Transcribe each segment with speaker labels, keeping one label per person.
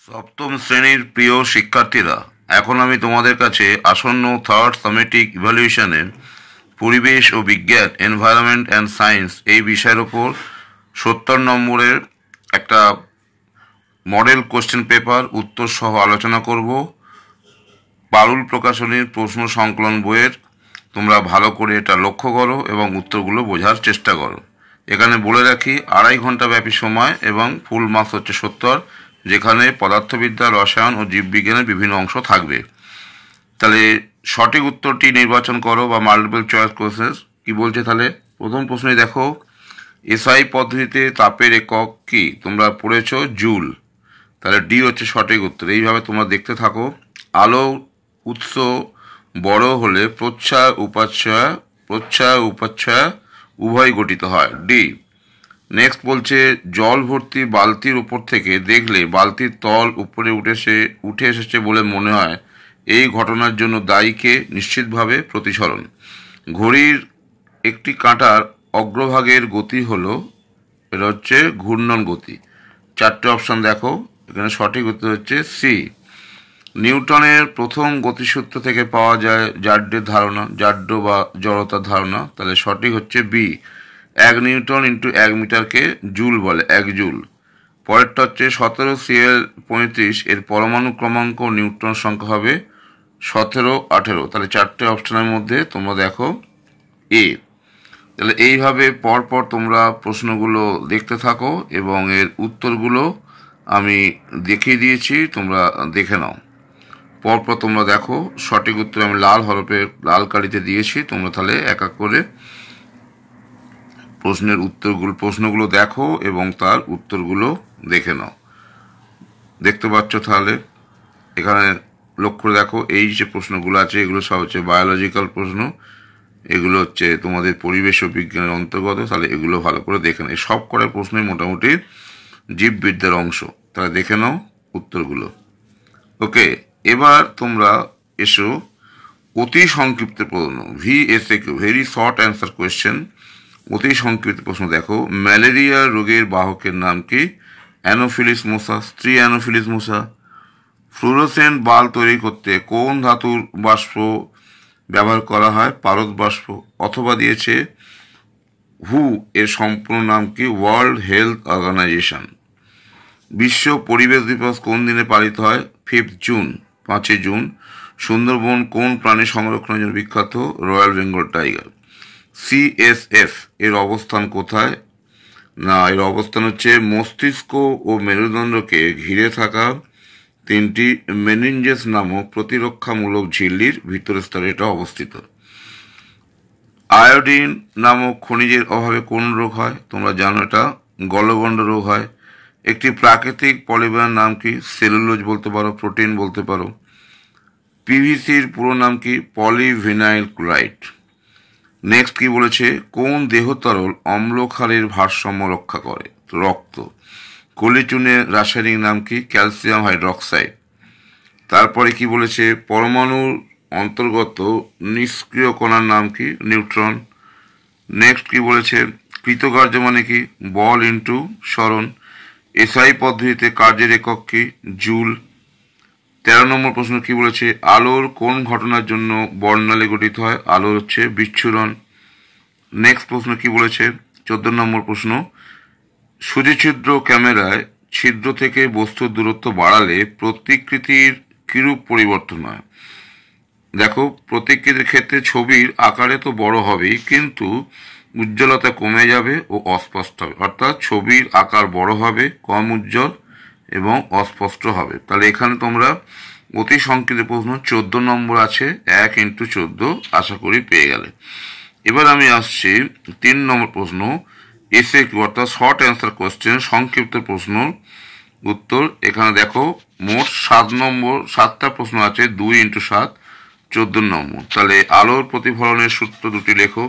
Speaker 1: সপ্তম শ্রেণীর প্রিয় শিক্ষার্থীরা, এখন আমি তোমাদের কাছে আসন্ন থার্ড সামেটিক ইভ্যালুয়েশনে পরিবেশ ও বিজ্ঞান এনভায়রনমেন্ট অ্যান্ড সায়েন্স এই বিষয়ের ওপর 70 নম্বরের একটা মডেল কোশ্চেন পেপার উত্তর সহ আলোচনা করব। পারুল প্রকাশনীর প্রশ্ন সংকলন বইয়ের তোমরা ভালো করে এটা লক্ষ্য করো এবং উত্তরগুলো বোঝার চেষ্টা করো। এখানে বলে রাখি 2.5 ঘন্টা ব্যাপী সময় এবং ফুল মার্কস হচ্ছে 70, যেখানে পদার্থবিদ্যা, রসায়ন ও জীববিজ্ঞানের বিভিন্ন অংশ থাকবে। তাহলে সঠিক উত্তরটি নির্বাচন করো বা মাল্টিপল চয়েস কোশ্চেন কি বলছে। তাহলে প্রথম প্রশ্নে দেখো, এসআই পদ্ধতিতে তাপের একক কি? তোমরা পড়েছ জুল। তাহলে ডি হচ্ছে সঠিক উত্তর। এইভাবে তোমরা দেখতে থাকো। আলো উৎস বড় হলে প্রচ্ছায়া উপাচ্ছায়া উভয় গঠিত হয়, ডি। নেক্সট বলছে, জল ভর্তি বালতির উপর থেকে দেখলে বালতির তল উপরে উঠে এসেছে বলে মনে হয়, এই ঘটনার জন্য দায়ী কে? নিশ্চিতভাবে প্রতিসরণ। ঘড়ির একটি কাঁটার অগ্রভাগের গতি হলো, এটা হচ্ছে ঘূর্ণন গতি। 4টে অপশান দেখো, এখানে সঠিক উত্তর হচ্ছে সি। নিউটনের প্রথম গতিসূত্র থেকে পাওয়া যায় জাড্যের ধারণা, জাড্য বা জড়তার ধারণা। তাহলে সঠিক হচ্ছে বি। 1 নিউটন ইন্টু 1 মিটারকে জুল বলে, 1 জুল। পরেরটা হচ্ছে 17Cl35 এর পরমাণু ক্রমাঙ্ক নিউট্রন সংখ্যা হবে 17, 18। তাহলে 4টে অপশানের মধ্যে তোমরা দেখো এ। তাহলে এইভাবে পরপর তোমরা প্রশ্নগুলো দেখতে থাকো এবং এর উত্তরগুলো আমি দেখিয়ে দিয়েছি, তোমরা দেখে নাও। পরপর তোমরা দেখো, সঠিক উত্তর আমি লাল কালিতে দিয়েছি। তোমরা তাহলে এক এক করে প্রশ্নগুলো দেখো এবং তার উত্তরগুলো দেখে নাও। দেখতে পাচ্ছ? তাহলে এখানে লক্ষ্য করে দেখো, এই যে প্রশ্নগুলো আছে এগুলো সব হচ্ছে বায়োলজিক্যাল প্রশ্ন, এগুলো হচ্ছে তোমাদের পরিবেশ ও বিজ্ঞানের অন্তর্গত। তাহলে এগুলো ভালো করে দেখে নাও। সব কটা প্রশ্নই মোটামুটি জীববিদ্যার অংশ। তাহলে দেখে নাও উত্তরগুলো। ওকে, এবার তোমরা এসো অতি সংক্ষিপ্ত প্রশ্ন, VSAQ, very short answer question. অতি সংক্ষিপ্ত প্রশ্ন দেখো, ম্যালেরিয়া রোগের বাহকের নাম কি? অ্যানোফিলিস মশা, স্ত্রী অ্যানোফিলিস মশা। ফ্লুরোসেন্ট বাল্ব তৈরি করতে কোন ধাতুর বাষ্প ব্যবহার করা হয়? পারদ বাষ্প। অথবা দিয়েছে হু এর সম্পূর্ণ নাম কি? World health organisation. বিশ্ব পরিবেশ দিবস কোন দিনে পালিত হয়? 5 জুন, 5 জুন। সুন্দরবন কোন প্রাণী সংরক্ষণের জন্য বিখ্যাত? Royal Bengal tiger. CSF এর অবস্থান কোথায়? না, এর অবস্থান হচ্ছে মস্তিষ্ক ও মেরুদণ্ডকে ঘিরে থাকা 3টি মেনিনজেস নামক প্রতিরক্ষামূলক ঝিল্লির ভিতরের স্তরে এটা অবস্থিত। আয়োডিন নামক খনিজের অভাবে কোন রোগ হয়? তোমরা জানো এটা গলগণ্ড রোগ হয়। একটি প্রাকৃতিক পলিমারের নাম কি? সেলুলোজ বলতে পারো, প্রোটিন বলতে পারো। PVCর পুরো নাম কি? Polyvinyl chloride. নেক্সট কি বলেছে, কোন দেহ তরল অম্লক্ষারের ভারসাম্য রক্ষা করে? রক্ত। কলিচুনের রাসায়নিক নাম কি? Calcium hydroxide. তারপরে কি বলেছে, পরমাণুর অন্তর্গত নিষ্ক্রিয় কণার নাম কি? নিউট্রন। নেক্সট কি বলেছে, কৃতকার্য মানে কি? বল ইন্টু সরণ। এসআই পদ্ধতিতে কার্যের একক কি? জুল। 13 নম্বর প্রশ্ন কি বলেছে, আলোর কোন ঘটনার জন্য বর্ণালী গঠিত হয়? আলোর হচ্ছে বিচ্ছুরণ। নেক্সট প্রশ্ন কি বলেছে, 14 নম্বর প্রশ্ন, সুচিছিদ্র ক্যামেরায় ছিদ্র থেকে বস্তুর দূরত্ব বাড়ালে প্রতিকৃতির কিরূপ পরিবর্তন হয়? দেখো, প্রতিকৃতির ক্ষেত্রে ছবির আকারে তো বড় হবেই, কিন্তু উজ্জ্বলতা কমে যাবে ও অস্পষ্ট হবে। অর্থাৎ ছবির আকার বড় হবে, কম উজ্জ্বল এবং অস্পষ্ট হবে। তাহলে এখানে তোমরা অতি সংক্ষিপ্ত প্রশ্ন 14 নম্বর আছে, 1 × 14 আশা করি পেয়ে গেলে। এবার আমি আসছি 3 নম্বর প্রশ্ন, SAQ অর্থাৎ শর্ট অ্যান্সার কোয়েশ্চেন, সংক্ষিপ্ত প্রশ্ন উত্তর। এখানে দেখো মোট 7টা প্রশ্ন আছে, 2 × 7, 14 নম্বর। তাহলে আলোর প্রতিফলনের সূত্র দুটি লেখো।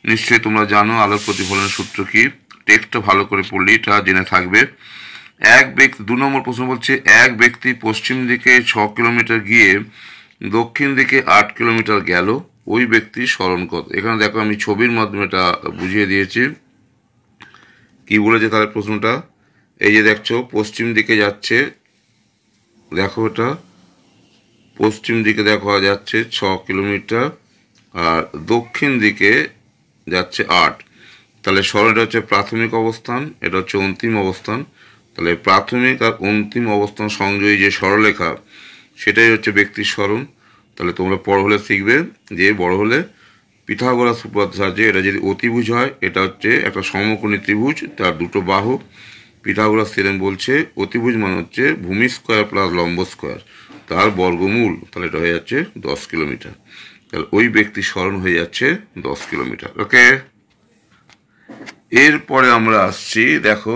Speaker 1: নিশ্চয়ই তোমরা জানো আলোর প্রতিফলনের সূত্র কি, টেক্সটটা ভালো করে পড়লে এটা জেনে থাকবে। 2 নম্বর প্রশ্ন বলছে, এক ব্যক্তি পশ্চিম দিকে 6 কিলোমিটার গিয়ে দক্ষিণ দিকে 8 কিলোমিটার গেল, ওই ব্যক্তির স্মরণ কত? এখানে দেখো আমি ছবির মাধ্যমে এটা বুঝিয়ে দিয়েছি। কি বলেছে তাহলে প্রশ্নটা, এই যে দেখছো পশ্চিম দিকে যাচ্ছে দেখো এটা পশ্চিম দিকে দেখা যাচ্ছে 6 কিলোমিটার, আর দক্ষিণ দিকে যাচ্ছে 8। তাহলে সরলটা হচ্ছে প্রাথমিক অবস্থান, এটা হচ্ছে অন্তিম অবস্থান। তাহলে প্রাথমিক আর অন্তিম অবস্থান সংযোগী যে সরলরেখা, সেটাই হচ্ছে ব্যক্তির সরণ। তাহলে তোমরা বড় হলে শিখবে যে বড় হলে পিথাগোরাস উপপাদ্যের সাহায্যে এটা যদি অতিভুজ হয়, এটা হচ্ছে একটা সমকোণী ত্রিভুজ, তার দুটো বাহু। পিথাগোরাস থিওরেম বলছে অতিভুজ মানে হচ্ছে ভূমি স্কয়ার প্লাস লম্ব স্কয়ার, তার বর্গমূল। তাহলে এটা হয়ে যাচ্ছে 10 কিলোমিটার। তাহলে ওই ব্যক্তির সরণ হয়ে যাচ্ছে 10 কিলোমিটার। ওকে, এরপরে আমরা আসছি, দেখো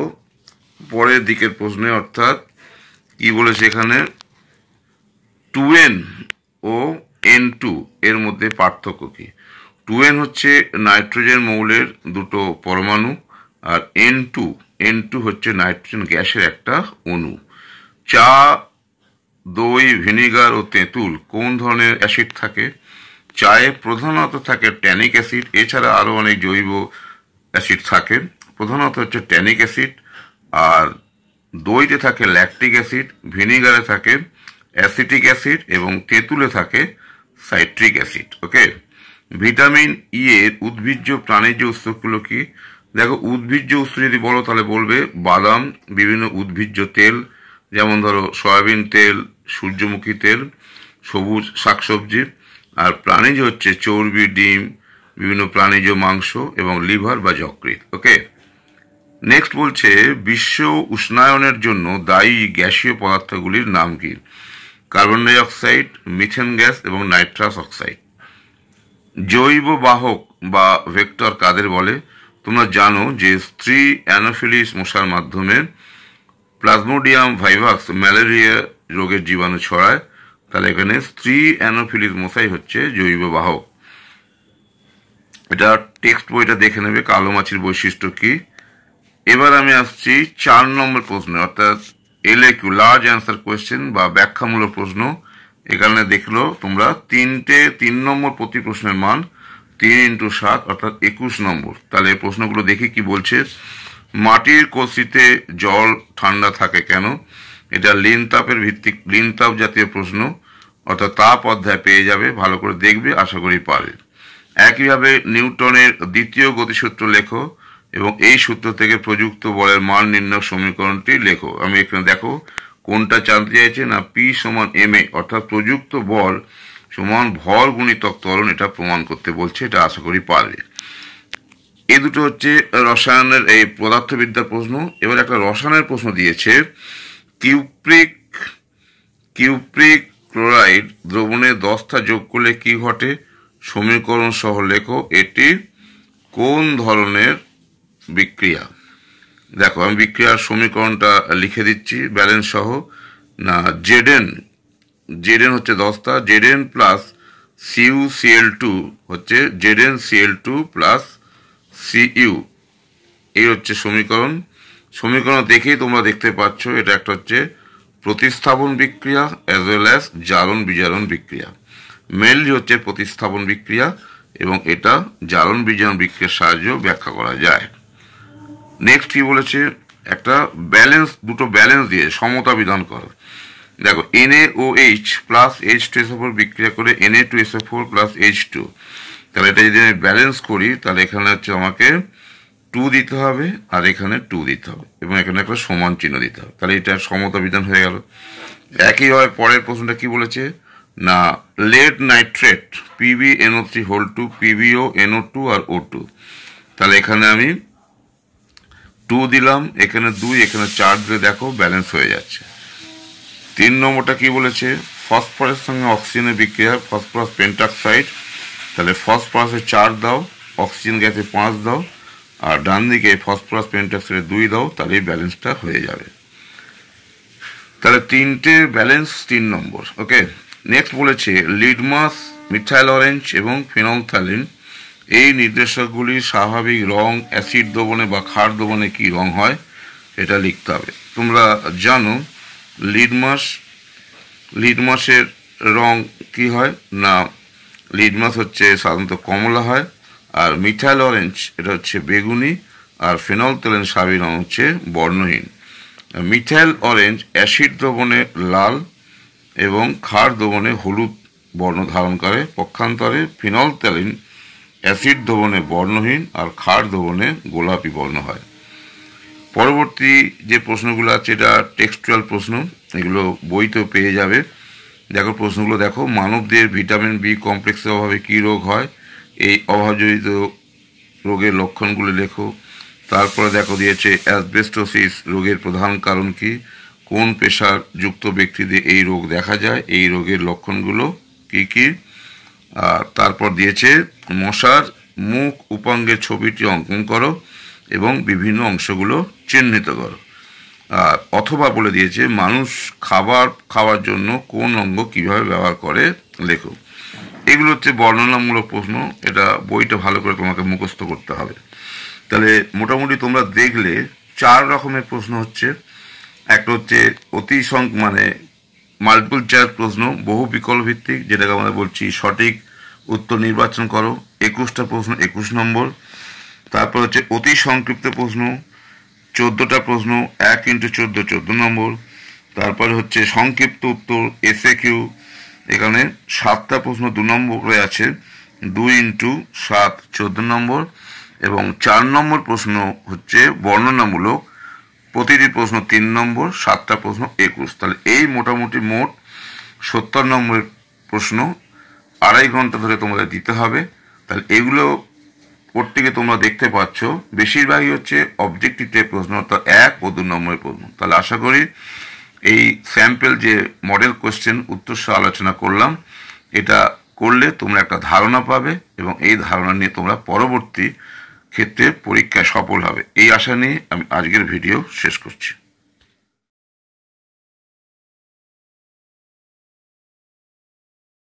Speaker 1: পরের দিকের প্রশ্নে, অর্থাৎ কি বলেছে এখানে, 2n ও n2 এর মধ্যে পার্থক্য কি? 2n হচ্ছে নাইট্রোজেন মৌলের দুটো পরমাণু, আর n2 হচ্ছে নাইট্রোজেন গ্যাসের একটা অণু। চা, দই, ভিনেগার ও তেঁতুল কোন ধরনের অ্যাসিড থাকে? চায়ে প্রধানত থাকে ট্যানিক অ্যাসিড, এছাড়া আরও অনেক জৈব অ্যাসিড থাকে, প্রধানত হচ্ছে ট্যানিক অ্যাসিড। আর দইতে থাকে ল্যাকটিক অ্যাসিড, ভিনেগারে থাকে অ্যাসিটিক অ্যাসিড এবং তেঁতুলে থাকে সাইট্রিক অ্যাসিড। ওকে, ভিটামিন ই এর উদ্ভিজ্জ প্রাণীজ উৎসগুলো কি? দেখো উদ্ভিজ্জ উৎস যদি বলো তাহলে বলবে বাদাম, বিভিন্ন উদ্ভিজ্জ তেল, যেমন ধরো সয়াবিন তেল, সূর্যমুখী তেল, সবুজ শাকসবজি। আর প্রাণীজ হচ্ছে চর্বি, ডিম, বিভিন্ন প্রাণীজ মাংস এবং লিভার বা যকৃৎ। ওকে, নেক্সট বলছে বিশ্ব উষ্ণায়নের জন্য দায়ী গ্যাসীয় পদার্থগুলির নাম কি? Carbon die oxide, methane gas এবং নাইট্রাস অক্সাইড। জৈব বাহক বা ভেক্টর কাদের বলে? তোমরা জানো যে স্ত্রী অ্যানোফিলিস মশার মাধ্যমে প্লাজমোডিয়াম ভাইভাক্স ম্যালেরিয়া রোগের জীবাণু ছড়ায়। তাহলে এখানে স্ত্রী অ্যানোফিলিস মশাই হচ্ছে জৈব বাহক। এটা টেক্সট বইটা দেখে নেবে, কালো মাছির বৈশিষ্ট্য কি। এবার আমি আসছি 4 নম্বর প্রশ্ন, অর্থাৎ LAQ লার্জ অ্যান্সার কোয়েশ্চেন বা ব্যাখ্যামূলক প্রশ্ন। এখানে দেখলো তোমরা 3 নম্বর প্রতি প্রশ্নের মান 3 × 7 অর্থাৎ 21 নম্বর। তাহলে এই প্রশ্নগুলো দেখি কি বলছে। মাটির কলসিতে জল ঠান্ডা থাকে কেন? এটা লিন তাপ জাতীয় প্রশ্ন, অর্থাৎ তাপ অধ্যায় পেয়ে যাবে, ভালো করে দেখবে, আশা করি পারবে। একইভাবে নিউটনের দ্বিতীয় গতিসূত্র লেখো এবং এই সূত্র থেকে প্রযুক্ত বলের মান নির্ণয় সমীকরণটি লেখো। আমি এখানে দেখো কোনটা জানতে চাইছে না, P = ma, অর্থাৎ প্রযুক্ত বল সমান ভর গুণিতক ত্বরণ, এটা প্রমাণ করতে বলছে, এটা আশা করি পারবে। এই দুটো হচ্ছে রসায়নের এই পদার্থবিদ্যার প্রশ্ন। এবার একটা রসায়নের প্রশ্ন দিয়েছে, কিউপ্রিক ক্লোরাইড দ্রবণে 10টা যোগ করলে কি ঘটে? সমীকরণ সহ লেখো, এটি কোন ধরনের বিক্রিয়া? দেখো আমি বিক্রিয়ার সমীকরণটা লিখে দিচ্ছি ব্যালেন্স সহ। না, জেডেন হচ্ছে 10টা, জেডেন প্লাস CuCl2 হচ্ছে ZnCl2 প্লাস Cu, এই হচ্ছে সমীকরণ দেখেই তোমরা দেখতে পাচ্ছ এটা একটা হচ্ছে প্রতিস্থাপন বিক্রিয়া অ্যাজ ওয়েল অ্যাজ জারণ বিজারণ বিক্রিয়া। মেনলি হচ্ছে প্রতিস্থাপন বিক্রিয়া এবং এটা জারণ বিজারণ বিক্রিয়ার সাহায্যে ব্যাখ্যা করা যায়। নেক্সট কি বলেছে, একটা দুটো ব্যালেন্স দিয়ে সমতা বিধান করো। দেখো NaOH প্লাস H2SO4 বিক্রিয়া করে Na2SO4 প্লাস H2। তাহলে এটা যদি আমি ব্যালেন্স করি তাহলে এখানে হচ্ছে আমাকে 2 দিতে হবে আর এখানে 2 দিতে হবে এবং এখানে একটা সমান চিহ্ন দিতে হবে। তাহলে এটা সমতা বিধান হয়ে গেল। একইভাবে পরের প্রশ্নটা কি বলেছে না, lead nitrate PbNO3 PbO NO2 আর O2। তাহলে এখানে আমি 2 দিলাম, এখানে 2, এখানে 4 দিলে দেখো ব্যালেন্স হয়ে যাচ্ছে। 3 নম্বরটা কি বলেছে, ফসফরাসের সঙ্গে অক্সিজেনের বিক্রিয়া ফসফরাস পেন্টাক্সাইড। তাহলে ফসফরাসে 4 দাও, অক্সিজেন গ্যাসে 5 দাও, আর ডান দিকে ফসফরাস পেন্টাক্সাইডে 2 দাও, তাহলে এই ব্যালেন্সটা হয়ে যাবে। তাহলে 3টে ব্যালেন্স 3 নম্বর। ওকে, নেক্সট বলেছে লিটমাস, মিথাইল অরেঞ্জ এবং ফেনলফথ্যালিন এই নির্দেশকগুলির স্বাভাবিক রং অ্যাসিড দ্রবণে বা ক্ষার দ্রবণে কি রং হয় এটা লিখতে হবে। তোমরা জানো লিটমাসের রং কি হয় না, লিটমাস হচ্ছে সাধারণত কমলা হয়, আর মিথাইল অরেঞ্জ এটা হচ্ছে বেগুনি, আর ফেনলফথ্যালিন স্বাভাবিক রং হচ্ছে বর্ণহীন। মিথাইল অরেঞ্জ অ্যাসিড দ্রবণে লাল এবং ক্ষার দ্রবণে হলুদ বর্ণ ধারণ করে। পক্ষান্তরে ফিনলফথ্যালিন অ্যাসিড দ্রবণে বর্ণহীন আর ক্ষার দ্রবণে গোলাপি বর্ণ হয়। পরবর্তী যে প্রশ্নগুলো আছে এটা টেক্সচুয়াল প্রশ্ন, এগুলো বইতেও পেয়ে যাবে। দেখো প্রশ্নগুলো দেখো, মানবদেহের ভিটামিন বি কমপ্লেক্সের অভাবে কী রোগ হয়, এই অভাবজনিত রোগের লক্ষণগুলো লেখো। তারপরে দেখো দিয়েছে অ্যাসবেস্টোসিস রোগের প্রধান কারণ কি, কোন পেশার যুক্ত ব্যক্তিদের এই রোগ দেখা যায়, এই রোগের লক্ষণগুলো কি কি। আর তারপর দিয়েছে মশার মুখ উপাঙ্গের ছবিটি অঙ্কন করো এবং বিভিন্ন অংশগুলো চিহ্নিত করো। আর অথবা বলে দিয়েছে মানুষ খাবার খাওয়ার জন্য কোন অঙ্গ কিভাবে ব্যবহার করে লেখো। এগুলো হচ্ছে বর্ণনামূলক প্রশ্ন, এটা বইটা ভালো করে তোমাকে মুখস্থ করতে হবে। তাহলে মোটামুটি তোমরা দেখলে 4 রকমের প্রশ্ন হচ্ছে। একটা হচ্ছে মানে মাল্টিপল চয়েস প্রশ্ন, বহু বিকল্প ভিত্তিক, যেটাকে আমরা বলছি সঠিক উত্তর নির্বাচন করো, 21টা প্রশ্ন 21 নম্বর। তারপর হচ্ছে অতি সংক্ষিপ্ত প্রশ্ন, 14টা প্রশ্ন, 1 × 14 14 নম্বর। তারপরে হচ্ছে সংক্ষিপ্ত উত্তর SAQ, এখানে 7টা প্রশ্ন 2 নম্বরে আছে, 2 × 7 14 নম্বর। এবং 4 নম্বর প্রশ্ন হচ্ছে বর্ণনামূলক, প্রতিটি প্রশ্ন 3 নম্বর, 7টা প্রশ্ন 21। তাহলে এই মোটামুটি মোট 70 নম্বরের প্রশ্ন 2.5 ঘন্টা ধরে তোমাদের দিতে হবে। তাহলে এগুলো প্রত্যেকে তোমরা দেখতে পাচ্ছ বেশিরভাগই হচ্ছে অবজেক্টিভ টাইপ প্রশ্ন, অর্থাৎ 1 ও 2 নম্বরের প্রশ্ন। তাহলে আশা করি এই স্যাম্পল যে মডেল কোশ্চেন উত্তর সহ আলোচনা করলাম, এটা করলে তোমরা একটা ধারণা পাবে এবং এই ধারণা নিয়ে তোমরা পরবর্তী ক্ষেত্রে পরীক্ষায় সফল হবে। এই আশা নিয়ে আমি আজকের ভিডিও শেষ করছি।